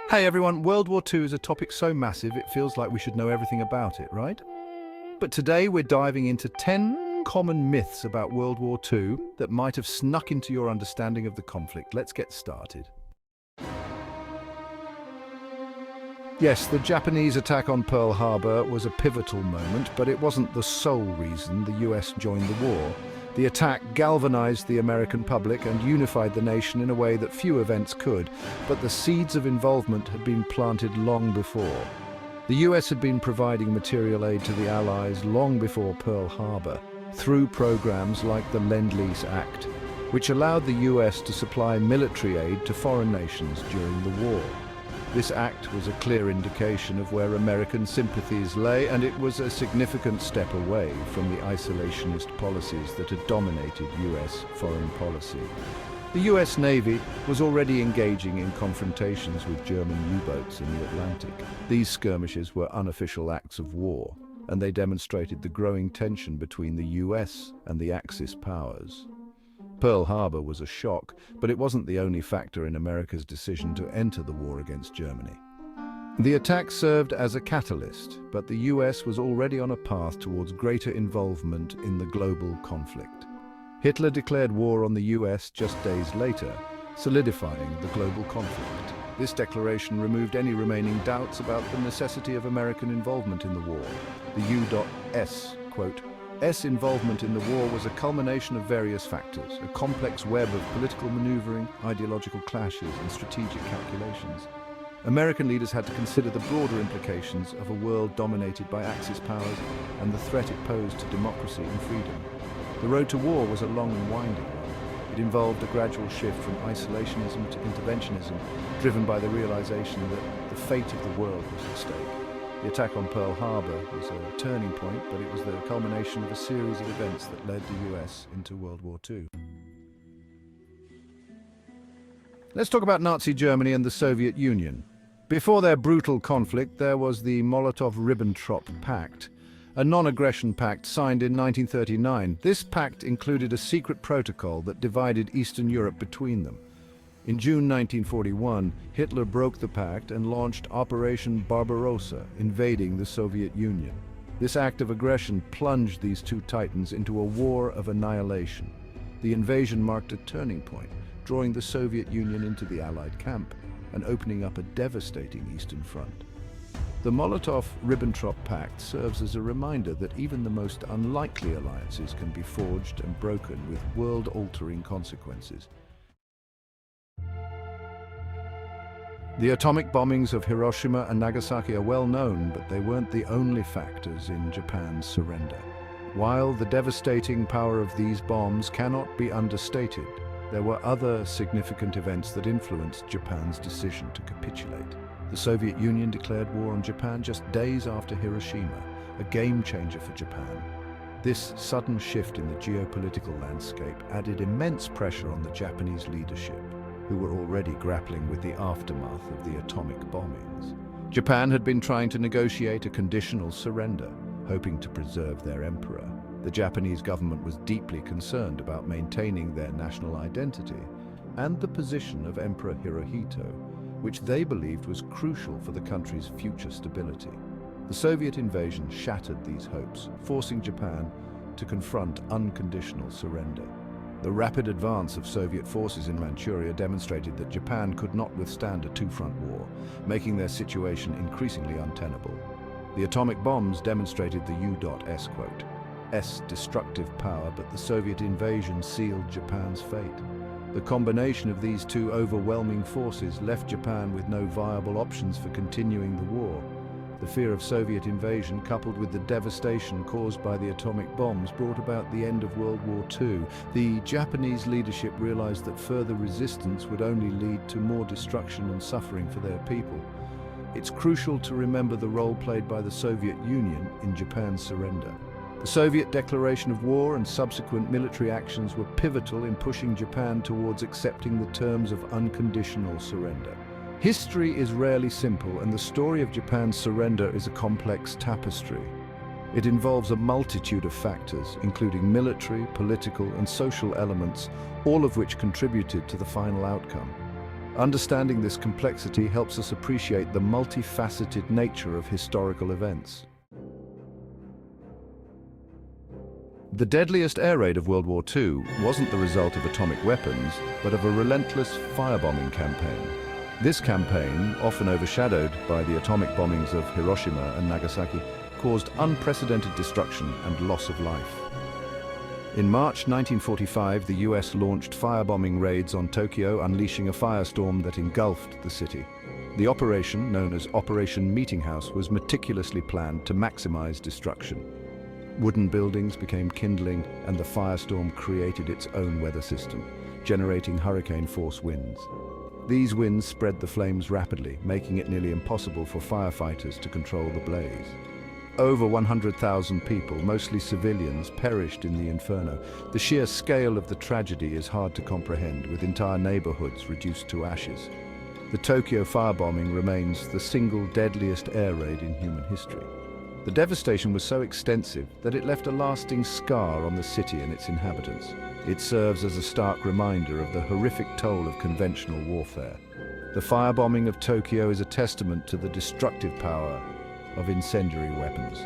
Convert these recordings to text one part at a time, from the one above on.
Hey everyone, World War II is a topic so massive it feels like we should know everything about it, right? But today we're diving into 10 common myths about World War II that might have snuck into your understanding of the conflict. Let's get started. Yes, the Japanese attack on Pearl Harbor was a pivotal moment, but it wasn't the sole reason the US joined the war. The attack galvanized the American public and unified the nation in a way that few events could, but the seeds of involvement had been planted long before. The US had been providing material aid to the Allies long before Pearl Harbor, through programs like the Lend-Lease Act, which allowed the US to supply military aid to foreign nations during the war. This act was a clear indication of where American sympathies lay, and it was a significant step away from the isolationist policies that had dominated US foreign policy. The US Navy was already engaging in confrontations with German U-boats in the Atlantic. These skirmishes were unofficial acts of war, and they demonstrated the growing tension between the US and the Axis powers. Pearl Harbor was a shock, but it wasn't the only factor in America's decision to enter the war against Germany. The attack served as a catalyst, but the US was already on a path towards greater involvement in the global conflict. Hitler declared war on the US just days later, solidifying the global conflict. This declaration removed any remaining doubts about the necessity of American involvement in the war. The U.S. quote, S involvement in the war was a culmination of various factors, a complex web of political maneuvering, ideological clashes, and strategic calculations. American leaders had to consider the broader implications of a world dominated by Axis powers and the threat it posed to democracy and freedom. The road to war was a long and winding one. It involved a gradual shift from isolationism to interventionism, driven by the realization that the fate of the world was at stake. The attack on Pearl Harbor was a turning point, but it was the culmination of a series of events that led the US into World War II. Let's talk about Nazi Germany and the Soviet Union. Before their brutal conflict, there was the Molotov-Ribbentrop Pact, a non-aggression pact signed in 1939. This pact included a secret protocol that divided Eastern Europe between them. In June 1941, Hitler broke the pact and launched Operation Barbarossa, invading the Soviet Union. This act of aggression plunged these two titans into a war of annihilation. The invasion marked a turning point, drawing the Soviet Union into the Allied camp and opening up a devastating Eastern Front. The Molotov-Ribbentrop Pact serves as a reminder that even the most unlikely alliances can be forged and broken with world-altering consequences. The atomic bombings of Hiroshima and Nagasaki are well known, but they weren't the only factors in Japan's surrender. While the devastating power of these bombs cannot be understated, there were other significant events that influenced Japan's decision to capitulate. The Soviet Union declared war on Japan just days after Hiroshima, a game-changer for Japan. This sudden shift in the geopolitical landscape added immense pressure on the Japanese leadership, who were already grappling with the aftermath of the atomic bombings. Japan had been trying to negotiate a conditional surrender, hoping to preserve their emperor. The Japanese government was deeply concerned about maintaining their national identity and the position of Emperor Hirohito, which they believed was crucial for the country's future stability. The Soviet invasion shattered these hopes, forcing Japan to confront unconditional surrender. The rapid advance of Soviet forces in Manchuria demonstrated that Japan could not withstand a two-front war, making their situation increasingly untenable. The atomic bombs demonstrated the U.S. quote, S destructive power, but the Soviet invasion sealed Japan's fate. The combination of these two overwhelming forces left Japan with no viable options for continuing the war. The fear of Soviet invasion, coupled with the devastation caused by the atomic bombs, brought about the end of World War II. The Japanese leadership realized that further resistance would only lead to more destruction and suffering for their people. It's crucial to remember the role played by the Soviet Union in Japan's surrender. The Soviet declaration of war and subsequent military actions were pivotal in pushing Japan towards accepting the terms of unconditional surrender. History is rarely simple, and the story of Japan's surrender is a complex tapestry. It involves a multitude of factors, including military, political, and social elements, all of which contributed to the final outcome. Understanding this complexity helps us appreciate the multifaceted nature of historical events. The deadliest air raid of World War II wasn't the result of atomic weapons, but of a relentless firebombing campaign. This campaign, often overshadowed by the atomic bombings of Hiroshima and Nagasaki, caused unprecedented destruction and loss of life. In March 1945, the US launched firebombing raids on Tokyo, unleashing a firestorm that engulfed the city. The operation, known as Operation Meeting House, was meticulously planned to maximize destruction. Wooden buildings became kindling, and the firestorm created its own weather system, generating hurricane-force winds. These winds spread the flames rapidly, making it nearly impossible for firefighters to control the blaze. Over 100,000 people, mostly civilians, perished in the inferno. The sheer scale of the tragedy is hard to comprehend, with entire neighborhoods reduced to ashes. The Tokyo firebombing remains the single deadliest air raid in human history. The devastation was so extensive that it left a lasting scar on the city and its inhabitants. It serves as a stark reminder of the horrific toll of conventional warfare. The firebombing of Tokyo is a testament to the destructive power of incendiary weapons.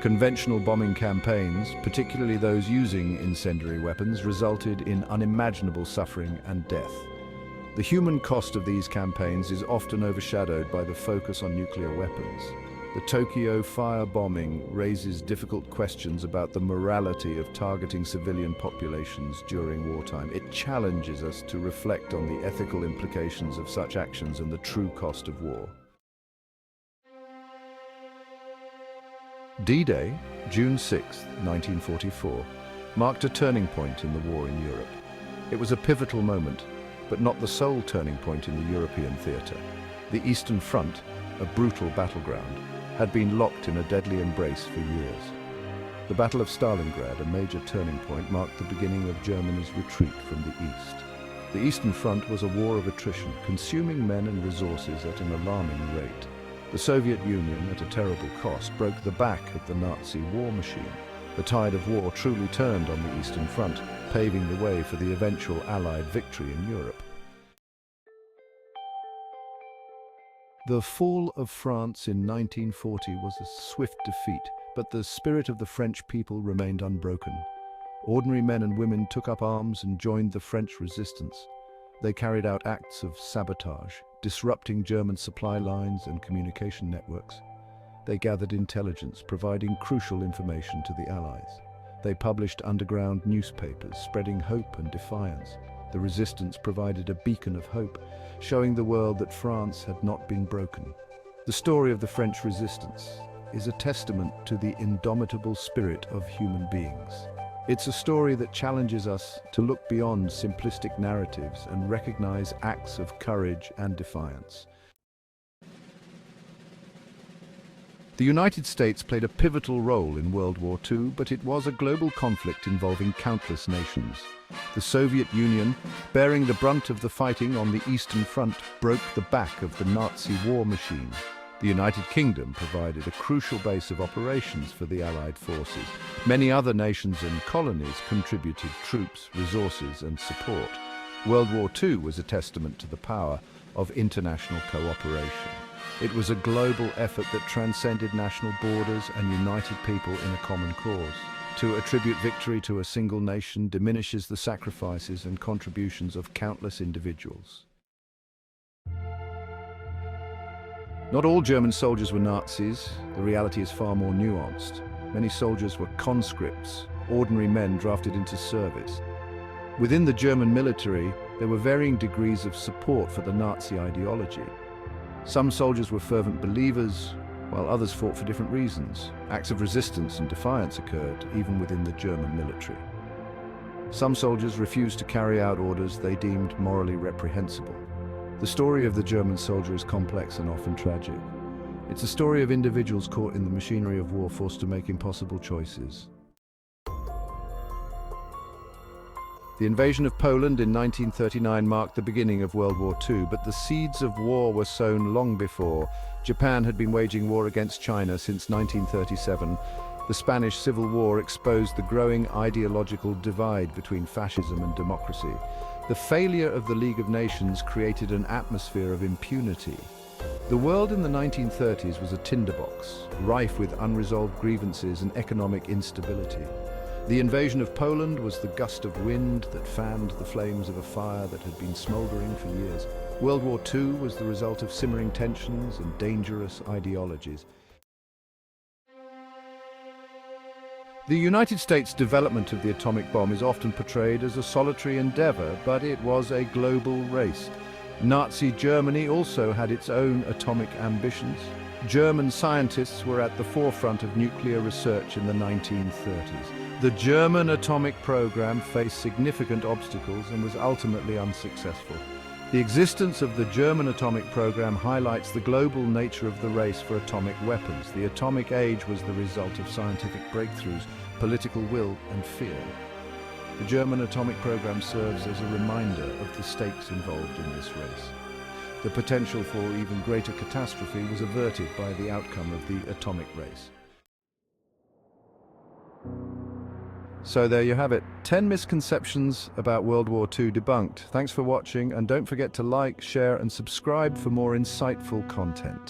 Conventional bombing campaigns, particularly those using incendiary weapons, resulted in unimaginable suffering and death. The human cost of these campaigns is often overshadowed by the focus on nuclear weapons. The Tokyo firebombing raises difficult questions about the morality of targeting civilian populations during wartime. It challenges us to reflect on the ethical implications of such actions and the true cost of war. D-Day, June 6, 1944, marked a turning point in the war in Europe. It was a pivotal moment, but not the sole turning point in the European theatre. The Eastern Front, a brutal battleground, had been locked in a deadly embrace for years. The Battle of Stalingrad, a major turning point, marked the beginning of Germany's retreat from the east. The Eastern Front was a war of attrition, consuming men and resources at an alarming rate. The Soviet Union, at a terrible cost, broke the back of the Nazi war machine. The tide of war truly turned on the Eastern Front, paving the way for the eventual Allied victory in Europe. The fall of France in 1940 was a swift defeat, but the spirit of the French people remained unbroken. Ordinary men and women took up arms and joined the French resistance. They carried out acts of sabotage, disrupting German supply lines and communication networks. They gathered intelligence, providing crucial information to the Allies. They published underground newspapers, spreading hope and defiance. The resistance provided a beacon of hope, showing the world that France had not been broken. The story of the French resistance is a testament to the indomitable spirit of human beings. It's a story that challenges us to look beyond simplistic narratives and recognize acts of courage and defiance. The United States played a pivotal role in World War II, but it was a global conflict involving countless nations. The Soviet Union, bearing the brunt of the fighting on the Eastern Front, broke the back of the Nazi war machine. The United Kingdom provided a crucial base of operations for the Allied forces. Many other nations and colonies contributed troops, resources, and support. World War II was a testament to the power of international cooperation. It was a global effort that transcended national borders and united people in a common cause. To attribute victory to a single nation diminishes the sacrifices and contributions of countless individuals. Not all German soldiers were Nazis. The reality is far more nuanced. Many soldiers were conscripts, ordinary men drafted into service. Within the German military, there were varying degrees of support for the Nazi ideology. Some soldiers were fervent believers, while others fought for different reasons. Acts of resistance and defiance occurred, even within the German military. Some soldiers refused to carry out orders they deemed morally reprehensible. The story of the German soldier is complex and often tragic. It's a story of individuals caught in the machinery of war, forced to make impossible choices. The invasion of Poland in 1939 marked the beginning of World War II, but the seeds of war were sown long before. Japan had been waging war against China since 1937. The Spanish Civil War exposed the growing ideological divide between fascism and democracy. The failure of the League of Nations created an atmosphere of impunity. The world in the 1930s was a tinderbox, rife with unresolved grievances and economic instability. The invasion of Poland was the gust of wind that fanned the flames of a fire that had been smoldering for years. World War II was the result of simmering tensions and dangerous ideologies. The United States' development of the atomic bomb is often portrayed as a solitary endeavor, but it was a global race. Nazi Germany also had its own atomic ambitions. German scientists were at the forefront of nuclear research in the 1930s. The German atomic program faced significant obstacles and was ultimately unsuccessful. The existence of the German atomic program highlights the global nature of the race for atomic weapons. The atomic age was the result of scientific breakthroughs, political will, and fear. The German atomic program serves as a reminder of the stakes involved in this race. The potential for even greater catastrophe was averted by the outcome of the atomic race. So there you have it, 10 misconceptions about World War II debunked. Thanks for watching, and don't forget to like, share, and subscribe for more insightful content.